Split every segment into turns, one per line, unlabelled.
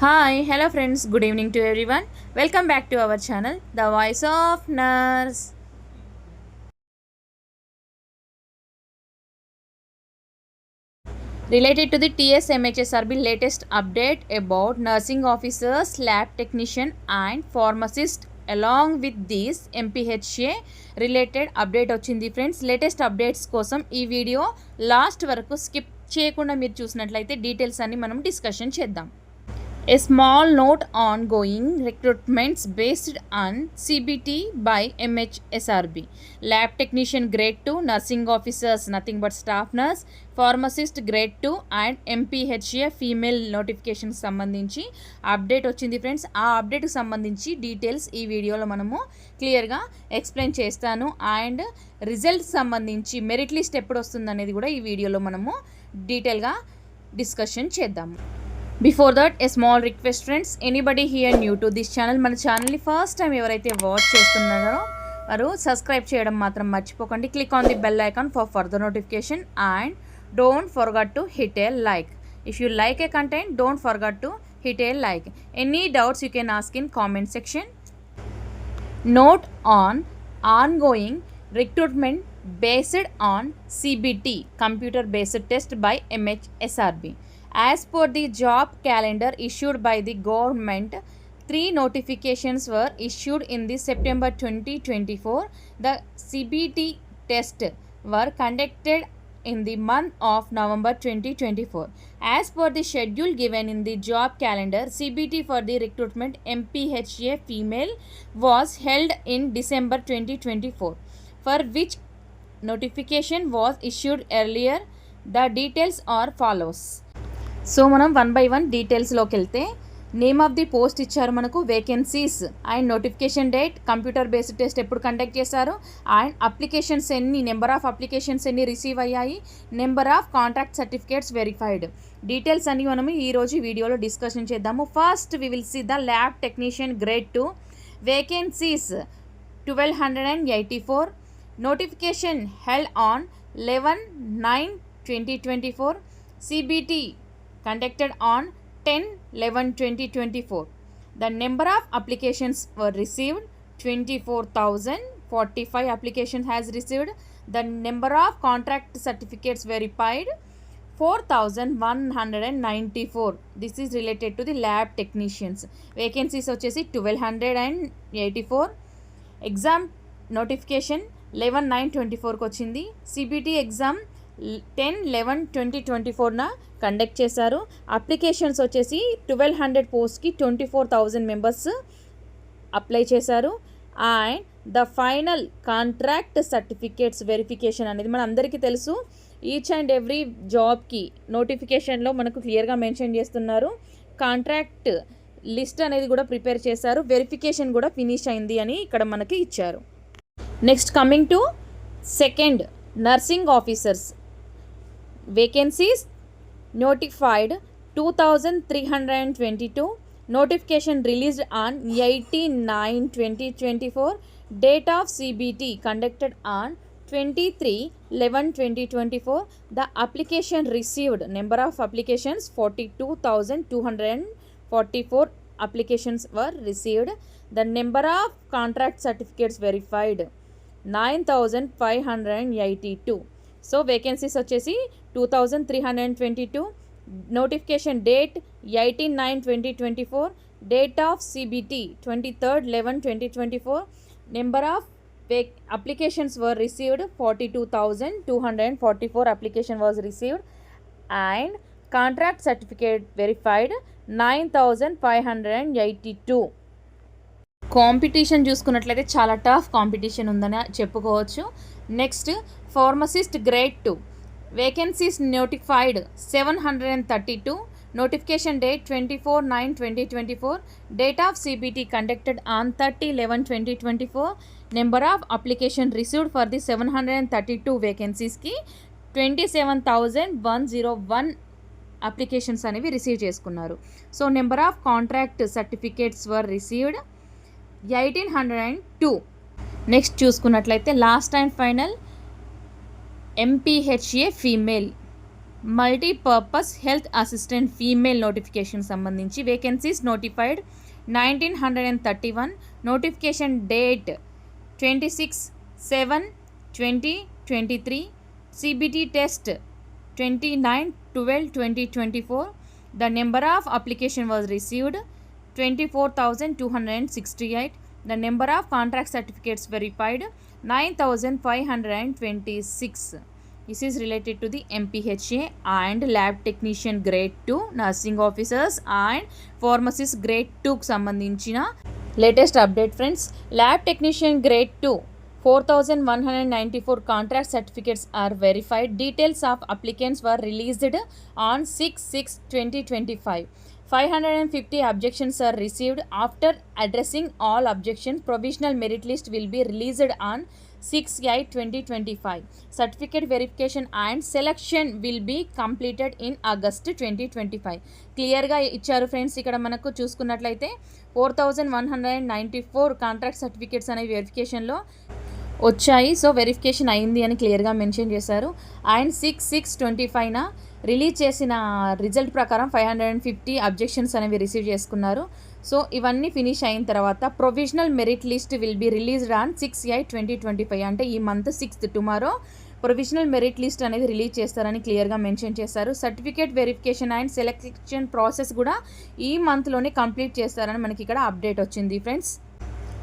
Hi, hello friends, good evening to everyone. Welcome back to our channel, The Voice of Nurse. Related to the TSMHSRB latest update about nursing officers, lab technician and pharmacist along with this MPHA related update వచ్చింది friends. Latest updates కోసం ఈ video last వరకు skip చేయకుండా మీరు చూసినట్లయితే details అన్ని మనం discussion చేద్దాం. A small note on going recruitments based on CBT by MHSRB. Lab technician grade 2, nursing officers nothing but staff nurse, pharmacist grade 2 and MPHA female notification సంబంధించి update వచ్చింది friends. ఆ అప్డేట్కి సంబంధించి డీటెయిల్స్ ఈ వీడియోలో మనము క్లియర్గా ఎక్స్ప్లెయిన్ చేస్తాను. అండ్ రిజల్ట్ సంబంధించి మెరిట్ లిస్ట్ ఎప్పుడు వస్తుంది అనేది కూడా ఈ వీడియోలో మనము డీటెయిల్గా డిస్కషన్ చేద్దాము. Before that a small request friends, anybody here new to this channel, మన ఛానల్ని ఫస్ట్ టైం ఎవరైతే వాచ్ చేస్తున్నారో వారు సబ్స్క్రైబ్ చేయడం మాత్రం మర్చిపోకండి. Click on the bell icon for further notification and don't forget to hit a like. If you like a content, don't forget to hit a like. Any doubts you can ask in comment section. Note on ongoing recruitment based on CBT, computer based test by MHSRB. As per the job calendar issued by the government, 3 notifications were issued in the September 2024. The CBT test were conducted in the month of November 2024. As per the schedule given in the job calendar, CBT for the recruitment MPHA female was held in December 2024, for which notification was issued earlier. The details are follows. So మనం one by one డీటెయిల్స్లోకి వెళ్తే, name of the post ఇచ్చారు మనకు, vacancies and notification date, computer based test ఎప్పుడు conduct చేశారు, and applications ఎన్ని, number of applications ఎన్ని receive అయ్యాయి, number of contract certificates verified. Details అన్ని మనం ఈరోజు వీడియోలో డిస్కషన్ చేద్దాము. First we will see the lab technician grade 2, vacancies 1284, notification held on 11/9/2024, CBT conducted on 10/11/2024. The number of applications were received 24,045 applications has received. The number of contract certificates verified 4,194. This is related to the lab technicians. Vacancies వచ్చేసి 1284. Exam notification 11/9/24కి వచ్చింది. CBT exam 10/11/2024న conduct చేశారు. Applications వచ్చేసి 1200 పోస్ట్కి 24,000 members apply చేశారు. And the final contract certificates verification అనేది మన అందరికీ తెలుసు. ఈచ్ అండ్ ఎవ్రీ జాబ్కి నోటిఫికేషన్లో మనకు క్లియర్గా మెన్షన్ చేస్తున్నారు. కాంట్రాక్ట్ లిస్ట్ అనేది కూడా ప్రిపేర్ చేశారు. వెరిఫికేషన్ కూడా ఫినిష్ అయింది అని ఇక్కడ మనకి ఇచ్చారు. Next coming to second, nursing officers vacancies notified 2322, notification released on 18/9/2024, date of CBT conducted on 23/11/2024. The application received, number of applications 42,244 applications were received. The number of contract certificates verified 9,582. So vacancies వచ్చేసి 2322, notification date 18/9/2024, date of CBT 23/11/2024, number of applications were received 42,244 application was received and contract certificate verified 9,582. Competition చూసుకున్నట్లయితే చాలా tough competition ఉందని చెప్పుకోవచ్చు. Next pharmacist grade 2, vacancies notified 732, notification date 24/9/2024, date of CBT conducted on 30/11/2024, number of application received for the 732 వేకెన్సీస్కి 27,101 applications అనేవి receive చేసుకున్నారు. So number of contract certificates were received 1802. Next చూసుకున్నట్లయితే last and final MPHA female multipurpose health assistant female notification సంబంధించి vacancies notified 1931, notification date 26/7/2023, CBT test 29/12/2024. The number of application was received 24,268. The number of contract certificates verified 9,526. This is related to the MPHA and lab technician grade 2, nursing officers and pharmacist grade 2 కు సంబంధించిన latest update friends. Lab technician grade 2 4,194 contract certificates are verified. Details of applicants were released on 6/6/2025. 550 objections are received. After addressing all objections, provisional merit list will be released on 6/8/2025. Certificate verification and selection will be completed in August 2025. క్లియర్గా ఇచ్చారు friends. ఇక్కడ మనకు చూసుకున్నట్లయితే 4,194 contract certificates అనేవి వెరిఫికేషన్లో వచ్చాయి. So verification అయింది అని క్లియర్గా మెన్షన్ చేశారు. అండ్ 6/6/25న రిలీజ్ చేసిన రిజల్ట్ ప్రకారం 550 అబ్జెక్షన్స్ అనేవి రిసీవ్ చేసుకున్నారు. సో ఇవన్నీ ఫినిష్ అయిన తర్వాత provisional merit list will be released on 6/8/2025. అంటే ఈ month 6th tomorrow provisional merit list అనేది రిలీజ్ చేస్తారని క్లియర్గా మెన్షన్ చేశారు. Certificate verification and selection process కూడా ఈ మంత్లోనే కంప్లీట్ చేస్తారని మనకి ఇక్కడ అప్డేట్ వచ్చింది ఫ్రెండ్స్.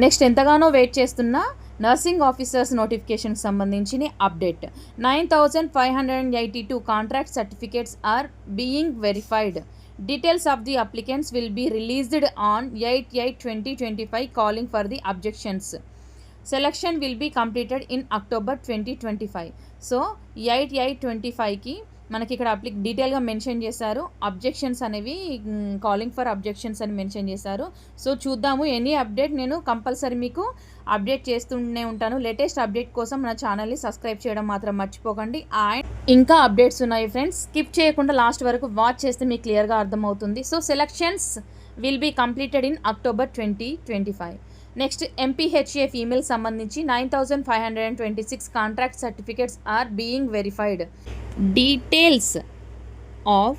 నెక్స్ట్ ఎంతగానో వెయిట్ చేస్తున్న నర్సింగ్ ఆఫీసర్స్ నోటిఫికేషన్ సంబంధించిన update. 9,582 contract certificates are being verified. Details of the applicants will be released on 8/8/2025, calling for the objections. Selection will be completed in October 2025. So 8/8/25కి మనకి ఇక్కడ డీటెయిల్గా mention చేశారు. Objections అనేవి calling for objections అని mention చేశారు. So చూద్దాము, any update నేను compulsory మీకు అప్డేట్ చేస్తూనే ఉంటాను. లేటెస్ట్ అప్డేట్ కోసం మన ఛానల్ని సబ్స్క్రైబ్ చేయడం మాత్రం మర్చిపోకండి. అండ్ ఇంకా అప్డేట్స్ ఉన్నాయి ఫ్రెండ్స్, స్కిప్ చేయకుండా లాస్ట్ వరకు వాచ్ చేస్తే మీకు క్లియర్గా అర్థమవుతుంది. So selections will be completed in October 2025. Next MPHA female సంబంధించి 9,526 contract certificates are being verified. Details of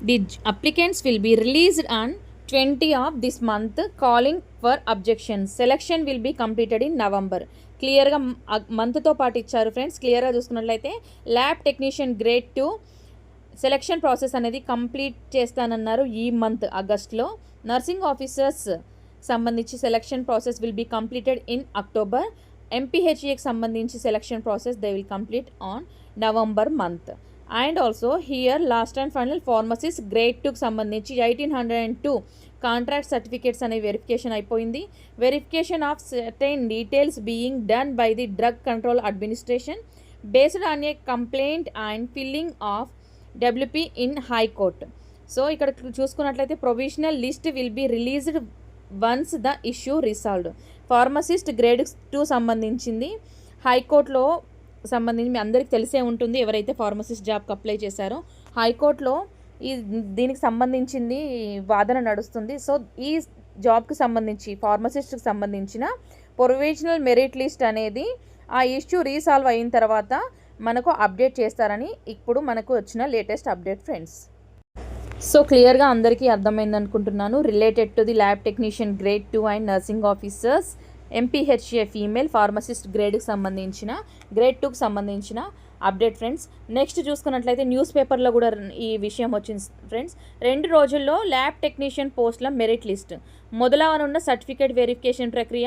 the applicants will be released on 20 of this month, calling for objections. Selection will be completed in November. క్లియర్గా మంత్తో పాటు ఇచ్చారు friends. క్లియర్గా చూసుకున్నట్లయితే lab technician grade 2 selection process అనేది complete చేస్తానన్నారు ఈ month ఆగస్ట్లో. Nursing officers సంబంధించి selection process will be completed in October. ఎంపీహెచ్ఏకి సంబంధించి selection process they will complete on November month. And also here last and final pharmacist grade 2కి సంబంధించి 1,802 contract certificates అనే వెరిఫికేషన్ అయిపోయింది. Verification of certain details being done by the drug control administration based on a complaint and filling of WP in high court. So ఇక్కడ చూసుకున్నట్లయితే provisional list will be released once the issue resolved. Pharmacist grade 2 సంబంధించింది హైకోర్టులో సంబంధించి మీ అందరికీ తెలిసే ఉంటుంది, ఎవరైతే pharmacist జాబ్కి అప్లై చేశారో. హైకోర్టులో దీనికి సంబంధించింది వాదన నడుస్తుంది. సో ఈ జాబ్కి సంబంధించి ఫార్మసిస్ట్కి సంబంధించిన ప్రొవిజనల్ మెరిట్ లిస్ట్ అనేది ఆ ఇష్యూ రీసాల్వ్ అయిన తర్వాత మనకు అప్డేట్ చేస్తారని ఇప్పుడు మనకు వచ్చిన లేటెస్ట్ అప్డేట్ ఫ్రెండ్స్. సో క్లియర్గా అందరికీ అర్థమైంది అనుకుంటున్నాను. Related to the lab technician grade 2 and nursing officers MPHA female pharmacist గ్రేడ్కి సంబంధించిన గ్రేడ్ 2కి సంబంధించిన అప్డేట్ ఫ్రెండ్స్. నెక్స్ట్ చూసుకున్నట్లయితే న్యూస్ పేపర్లో కూడా ఈ విషయం వచ్చింది ఫ్రెండ్స్. 2 రోజుల్లో ల్యాబ్ టెక్నీషియన్ పోస్టుల మెరిట్ లిస్ట్ మొదలవనున్న సర్టిఫికేట్ వెరిఫికేషన్ ప్రక్రియ.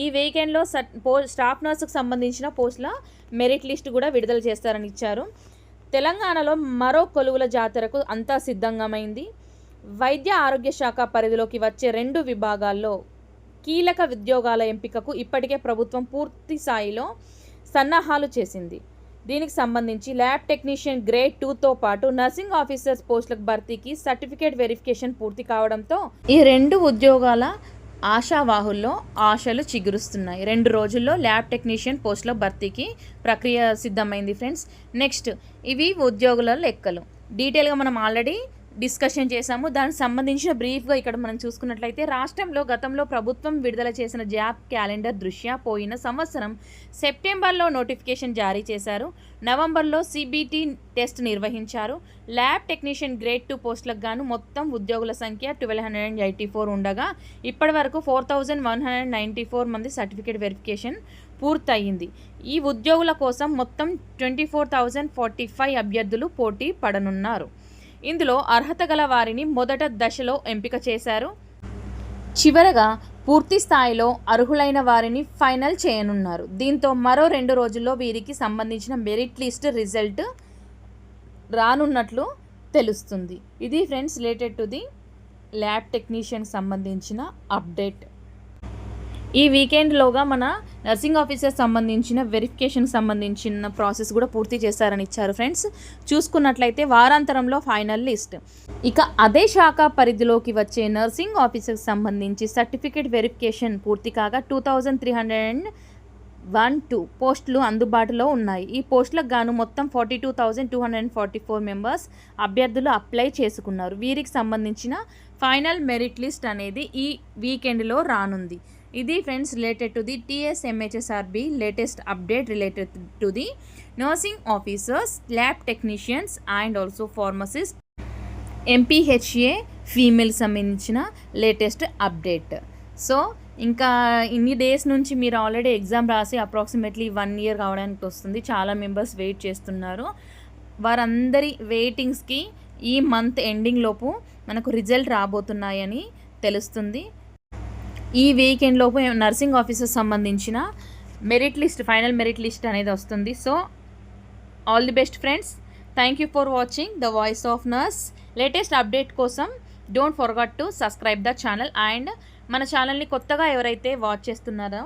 ఈ వీకెండ్లో స్టాఫ్ నర్సుకు సంబంధించిన పోస్టుల మెరిట్ లిస్ట్ కూడా విడుదల చేస్తారని ఇచ్చారు. తెలంగాణలో మరో కొలువుల జాతరకు అంతా సిద్ధంగమైంది. వైద్య ఆరోగ్య శాఖ పరిధిలోకి వచ్చే 2 విభాగాల్లో కీలక ఉద్యోగాల ఎంపికకు ఇప్పటికే ప్రభుత్వం పూర్తి స్థాయిలో సన్నాహాలు చేసింది. దీనికి సంబంధించి ల్యాబ్ టెక్నీషియన్ గ్రేడ్ 2తో పాటు నర్సింగ్ ఆఫీసర్స్ పోస్టులకు భర్తీకి సర్టిఫికేట్ వెరిఫికేషన్ పూర్తి కావడంతో ఈ 2 ఉద్యోగాల ఆశావాహుల్లో ఆశలు చిగురుస్తున్నాయి. 2 రోజుల్లో ల్యాబ్ టెక్నీషియన్ పోస్టుల భర్తీకి ప్రక్రియ సిద్ధమైంది ఫ్రెండ్స్. నెక్స్ట్ ఇవి ఉద్యోగుల లెక్కలు. డీటెయిల్గా మనం ఆల్రెడీ డిస్కషన్ చేశాము. దానికి సంబంధించిన బ్రీఫ్గా ఇక్కడ మనం చూసుకున్నట్లయితే, రాష్ట్రంలో గతంలో ప్రభుత్వం విడుదల చేసిన జాబ్ క్యాలెండర్ దృష్ట్యా పోయిన సంవత్సరం సెప్టెంబర్లో నోటిఫికేషన్ జారీ చేశారు. నవంబర్లో సిబిటి టెస్ట్ నిర్వహించారు. ల్యాబ్ టెక్నీషియన్ గ్రేడ్ 2 పోస్టులకు గాను మొత్తం ఉద్యోగుల సంఖ్య 1284 ఉండగా ఇప్పటి వరకు 4194 మంది సర్టిఫికేట్ వెరిఫికేషన్ పూర్తయింది. ఈ ఉద్యోగుల కోసం మొత్తం 24,045 అభ్యర్థులు పోటీ పడనున్నారు. ఇందులో అర్హత గల వారిని మొదట దశలో ఎంపిక చేశారు. చివరగా పూర్తి స్థాయిలో అర్హులైన వారిని ఫైనల్ చేయనున్నారు. దీంతో మరో 2 రోజుల్లో వీరికి సంబంధించిన మెరిట్ లిస్ట్ రిజల్ట్ రానున్నట్లు తెలుస్తుంది. ఇది friends related to the lab టెక్నీషియన్కి సంబంధించిన అప్డేట్. ఈ వీకెండ్లోగా మన నర్సింగ్ ఆఫీసర్ సంబంధించిన వెరిఫికేషన్కి సంబంధించిన ప్రాసెస్ కూడా పూర్తి చేస్తారని ఇచ్చారు ఫ్రెండ్స్. చూసుకున్నట్లయితే వారాంతరంలో ఫైనల్ లిస్ట్. ఇక అదే శాఖ పరిధిలోకి వచ్చే నర్సింగ్ ఆఫీసర్కి సంబంధించి సర్టిఫికేట్ వెరిఫికేషన్ పూర్తి కాగా 2312 పోస్టులు అందుబాటులో ఉన్నాయి. ఈ పోస్టులకు గాను మొత్తం 42,244 మెంబర్స్ అభ్యర్థులు అప్లై చేసుకున్నారు. వీరికి సంబంధించిన ఫైనల్ మెరిట్ లిస్ట్ అనేది ఈ వీకెండ్లో రానుంది. ఇది friends related to the TSMHSRB latest update related to the nursing officers, lab technicians and also pharmacist, MPHA female సంబంధించిన లేటెస్ట్ అప్డేట్. సో ఇంకా ఇన్ని డేస్ నుంచి మీరు ఆల్రెడీ ఎగ్జామ్ రాసి అప్రాక్సిమేట్లీ 1 year కావడానికి వస్తుంది. చాలా మెంబర్స్ వెయిట్ చేస్తున్నారు. వారందరి వెయిటింగ్స్కి ఈ మంత్ ఎండింగ్ లోపు మనకు రిజల్ట్ రాబోతున్నాయని తెలుస్తుంది. ఈ వీకెండ్ లోపు నర్సింగ్ ఆఫీసర్ సంబంధించిన merit list, final merit list అనేది వస్తుంది. So all the best friends. Thank you for watching the voice of nurse. Latest update కోసం don't forget to subscribe the channel. And మన ఛానల్ని కొత్తగా ఎవరైతే వాచ్ చేస్తున్నారో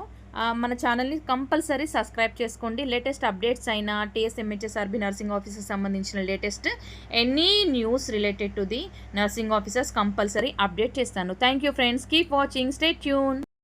మన ఛానల్ని కంపల్సరీ సబ్స్క్రైబ్ చేసుకోండి. లేటెస్ట్ అప్డేట్స్ అయినా TSMHSRB నర్సింగ్ ఆఫీసర్ సంబంధించిన latest any news related to the nursing officers compulsory update చేస్తాను. Thank you friends. Keep watching. Stay tune.